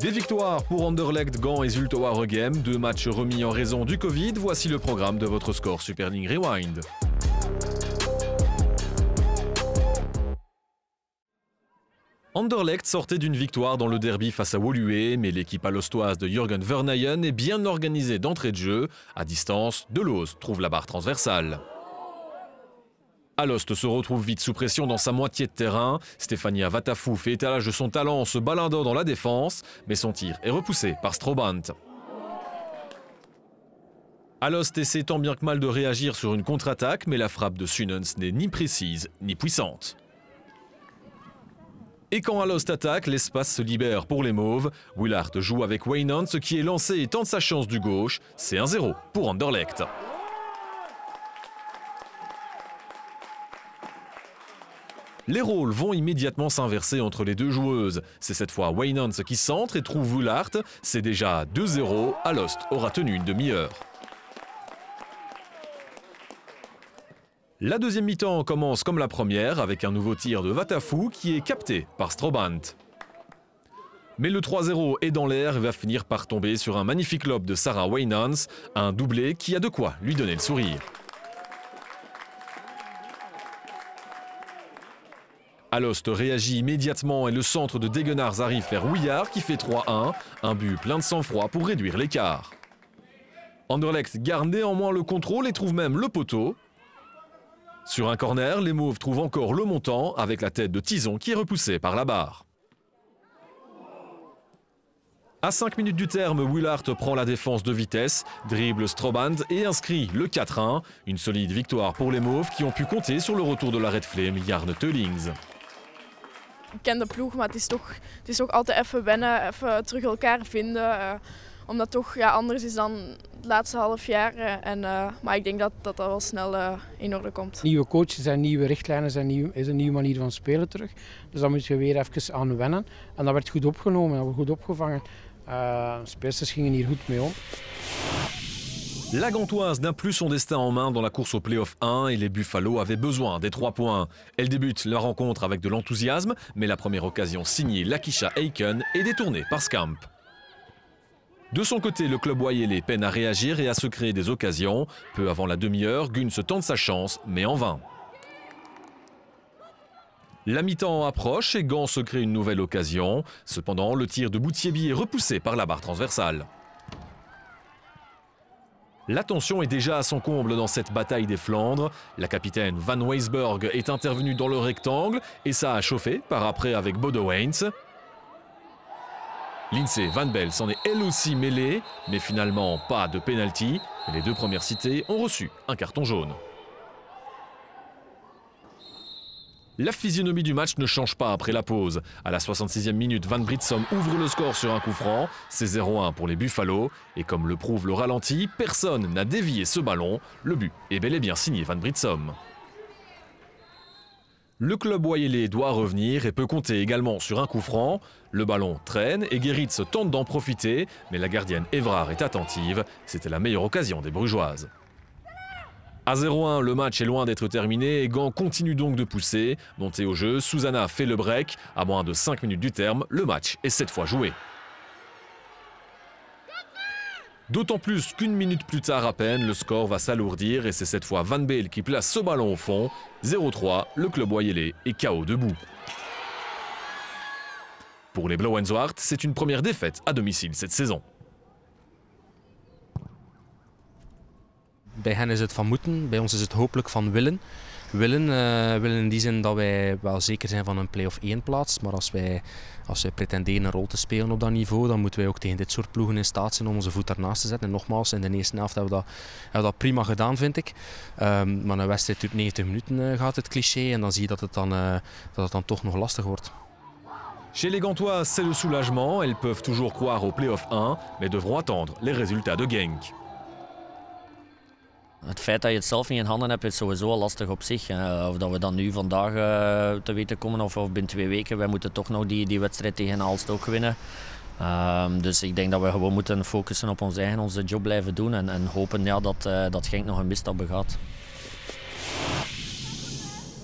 Des victoires pour Anderlecht, Gand et Zulte Waregem, 2 matchs remis en raison du Covid. Voici le programme de votre Score Super League Rewind. Anderlecht sortait d'une victoire dans le derby face à Woluwe, mais l'équipe alostoise de Jürgen Verneyen est bien organisée d'entrée de jeu. À distance, Deleuze trouve la barre transversale. Alost se retrouve vite sous pression dans sa moitié de terrain. Stefania Vatafou fait étalage de son talent en se baladant dans la défense, mais son tir est repoussé par Strobant. Alost essaie tant bien que mal de réagir sur une contre-attaque, mais la frappe de Sunens n'est ni précise ni puissante. Et quand Alost attaque, l'espace se libère pour les Mauves. Willard joue avec Wijnands qui est lancé et tente sa chance du gauche. C'est 1-0 pour Anderlecht. Les rôles vont immédiatement s'inverser entre les deux joueuses. C'est cette fois Wijnands qui centre et trouve Willard. C'est déjà 2-0. Alost aura tenu une demi-heure. La deuxième mi-temps commence comme la première avec un nouveau tir de Vatafou qui est capté par Strobant. Mais le 3-0 est dans l'air et va finir par tomber sur un magnifique lob de Sarah Wijnands, un doublé qui a de quoi lui donner le sourire. Alost réagit immédiatement et le centre de Degenarz arrive vers Houillard qui fait 3-1, un but plein de sang-froid pour réduire l'écart. Anderlecht garde néanmoins le contrôle et trouve même le poteau. Sur un corner, les Mauves trouvent encore le montant avec la tête de Tison qui est repoussée par la barre. À 5 minutes du terme, Willard prend la défense de vitesse, dribble Strobant et inscrit le 4-1. Une solide victoire pour les Mauves qui ont pu compter sur le retour de la Red Flame Jarne Teulings. Ik ken de ploeg, maar het is toch altijd even wennen, even terug elkaar vinden. Omdat toch anders is dan het laatste half jaar. Maar ik denk dat dat wel snel in orde komt. Nieuwe coaches en nieuwe richtlijnen is een nieuwe manier van spelen terug. Dus daar moet je weer even aan wennen. En dat werd goed opgenomen, dat werd goed opgevangen. Speelsters gingen hier goed mee om. La Gantoise n'a plus son destin en main dans la course au play-off 1 et les Buffalo avaient besoin des 3 points. Elle débute la rencontre avec de l'enthousiasme, mais la première occasion signée Lakisha Aiken est détournée par Scamp. De son côté, le club Wayele peine à réagir et à se créer des occasions. Peu avant la demi-heure, Gun se tente sa chance, mais en vain. La mi-temps approche et Gand se crée une nouvelle occasion. Cependant, le tir de Boutiebi est repoussé par la barre transversale. La tension est déjà à son comble dans cette bataille des Flandres. La capitaine Van Weisberg est intervenue dans le rectangle et ça a chauffé par après avec Bodo Weyns. Lindsay Van Bell s'en est elle aussi mêlée, mais finalement pas de pénalty. Les 2 premières citées ont reçu un carton jaune. La physionomie du match ne change pas après la pause. À la 66e minute, Van Britsom ouvre le score sur un coup franc. C'est 0-1 pour les Buffalo. Et comme le prouve le ralenti, personne n'a dévié ce ballon. Le but est bel et bien signé Van Britsom. Le club Wayele doit revenir et peut compter également sur un coup franc. Le ballon traîne et Geritz tente d'en profiter, mais la gardienne Evrard est attentive. C'était la meilleure occasion des Brugeoises. À 0-1, le match est loin d'être terminé et Gand continue donc de pousser. Montée au jeu, Susanna fait le break. À moins de 5 minutes du terme, le match est cette fois joué. D'autant plus qu'une minute plus tard à peine, le score va s'alourdir et c'est cette fois Van Beel qui place ce ballon au fond. 0-3, le club Wayele est KO debout. Pour les Blauw-en-Zwart, c'est une première défaite à domicile cette saison. Bij hen is het van moeten, bij ons is het hopelijk van willen. Willen in die zin dat wij wel zeker zijn van een play-off 1 plaats. Maar als wij pretenderen een rol te spelen op dat niveau, dan moeten wij ook tegen dit soort ploegen in staat zijn om onze voet daarnaast te zetten. En nogmaals, in de eerste helft hebben we dat prima gedaan, vind ik. Maar een wedstrijd duurt 90 minuten, gaat het cliché. En dan zie je dat het dan toch nog lastig wordt. Chez les Gantois, c'est le soulagement. Elles peuvent toujours croire au play-off 1, mais devront attendre les résultats de Genk. Het feit dat je het zelf niet in handen hebt, is sowieso al lastig op zich. Of dat we dan nu vandaag te weten komen of binnen 2 weken. Wij moeten toch nog die wedstrijd tegen Aalst ook winnen. Dus ik denk dat we gewoon moeten focussen op onze job blijven doen. En hopen dat Genk nog een misstap begaat.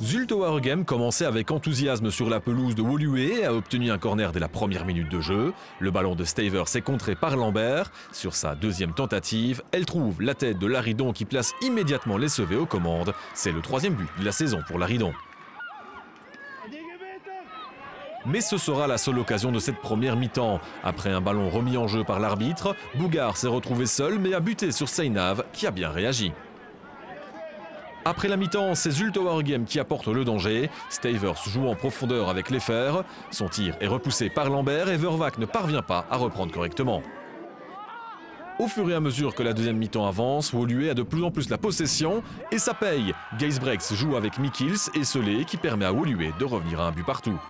Zulte Waregem commençait avec enthousiasme sur la pelouse de Woluwe et a obtenu un corner dès la première minute de jeu. Le ballon de Stavers est contré par Lambert. Sur sa deuxième tentative, elle trouve la tête de Laridon qui place immédiatement les CV aux commandes. C'est le 3e but de la saison pour Laridon. Mais ce sera la seule occasion de cette première mi-temps. Après un ballon remis en jeu par l'arbitre, Bougar s'est retrouvé seul mais a buté sur Seinav qui a bien réagi. Après la mi-temps, c'est Zulte Waregem qui apporte le danger. Stavers joue en profondeur avec les fers. Son tir est repoussé par Lambert et Vervac ne parvient pas à reprendre correctement. Au fur et à mesure que la deuxième mi-temps avance, Woluwe a de plus en plus la possession et ça paye. Geisbrechts joue avec Mikils et Solé qui permet à Woluwe de revenir à un but partout.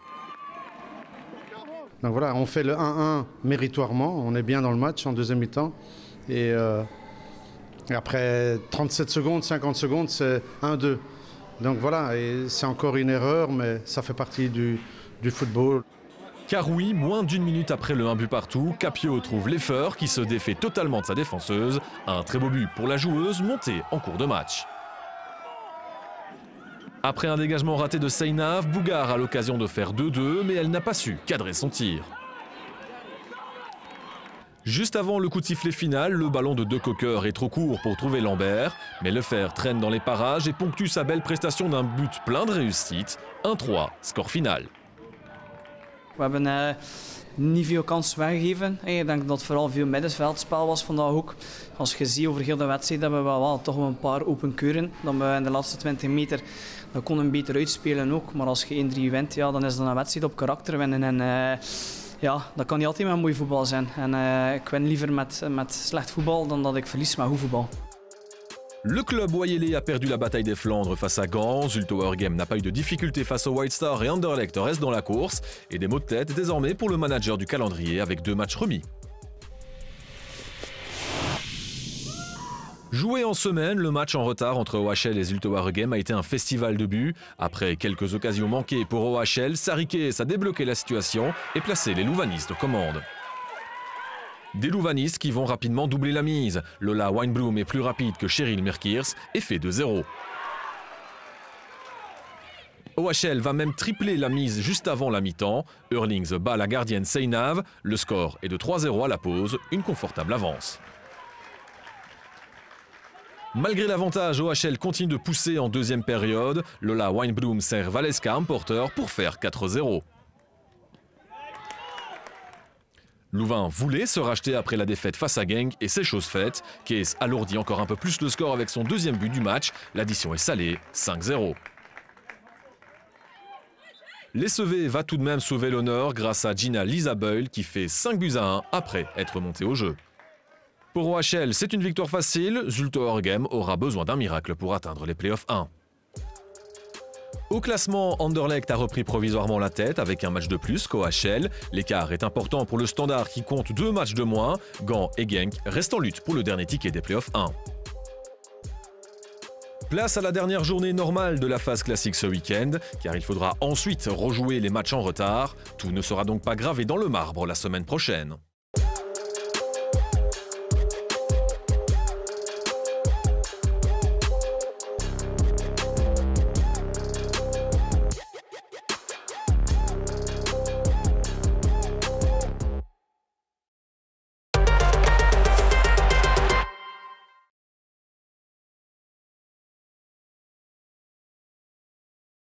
Donc voilà, on fait le 1-1 méritoirement, on est bien dans le match en deuxième mi-temps. Et après 37 secondes, 50 secondes, c'est 1-2. Donc voilà, et c'est encore une erreur, mais ça fait partie du football. Car oui, moins d'une minute après le 1 but partout, Capio trouve Leffer qui se défait totalement de sa défenseuse. Un très beau but pour la joueuse montée en cours de match. Après un dégagement raté de Seinav, Bougar a l'occasion de faire 2-2, mais elle n'a pas su cadrer son tir. Juste avant le coup de sifflet final, le ballon de De Cocker est trop court pour trouver Lambert, mais Lefer traîne dans les parages et ponctue sa belle prestation d'un but plein de réussite. 1-3, score final. We hebben niet veel kansen weggegeven. Ik denk dat het vooral veel middenveldspel was vandaag ook. Als je ziet over heel de wedstrijd hebben we wel toch een paar open keuren. Dan we in de laatste 20 meter dat kon een beter uitspelen ook. Maar als je 1-3 wint, ja, dan is dat een wedstrijd op karakter winnen. En ja, dat kan niet altijd met mooi voetbal zijn. En ik win liever met slecht voetbal dan dat ik verlies met goed voetbal. Le club Oyele a perdu la bataille des Flandres face à Gand. Zulte Waregem n'a pas eu de difficultés face au White Star et Anderlecht reste dans la course. Et des maux de tête désormais pour le manager du calendrier avec 2 matchs remis. Joué en semaine, le match en retard entre OHL et Zulte Waregem a été un festival de buts. Après quelques occasions manquées pour OHL, Sarikes a débloqué la situation et placé les Louvanistes aux commandes. Des Louvanistes qui vont rapidement doubler la mise. Lola Weinblum est plus rapide que Cheryl Merkiers et fait 2-0. OHL va même tripler la mise juste avant la mi-temps. Hurlings bat la gardienne Seinav. Le score est de 3-0 à la pause, une confortable avance. Malgré l'avantage, OHL continue de pousser en deuxième période. Lola Weinblum sert Valeska en porteur pour faire 4-0. Louvain voulait se racheter après la défaite face à Genk et c'est chose faite. Kees alourdit encore un peu plus le score avec son deuxième but du match. L'addition est salée, 5-0. L'SEV va tout de même sauver l'honneur grâce à Gina Lisabeul qui fait 5-1 après être montée au jeu. Pour OHL, c'est une victoire facile. Zulte Waregem aura besoin d'un miracle pour atteindre les playoffs 1. Au classement, Anderlecht a repris provisoirement la tête avec un match de plus qu'OHL. L'écart est important pour le Standard qui compte 2 matchs de moins. Gand et Genk restent en lutte pour le dernier ticket des playoffs 1. Place à la dernière journée normale de la phase classique ce week-end, car il faudra ensuite rejouer les matchs en retard. Tout ne sera donc pas gravé dans le marbre la semaine prochaine.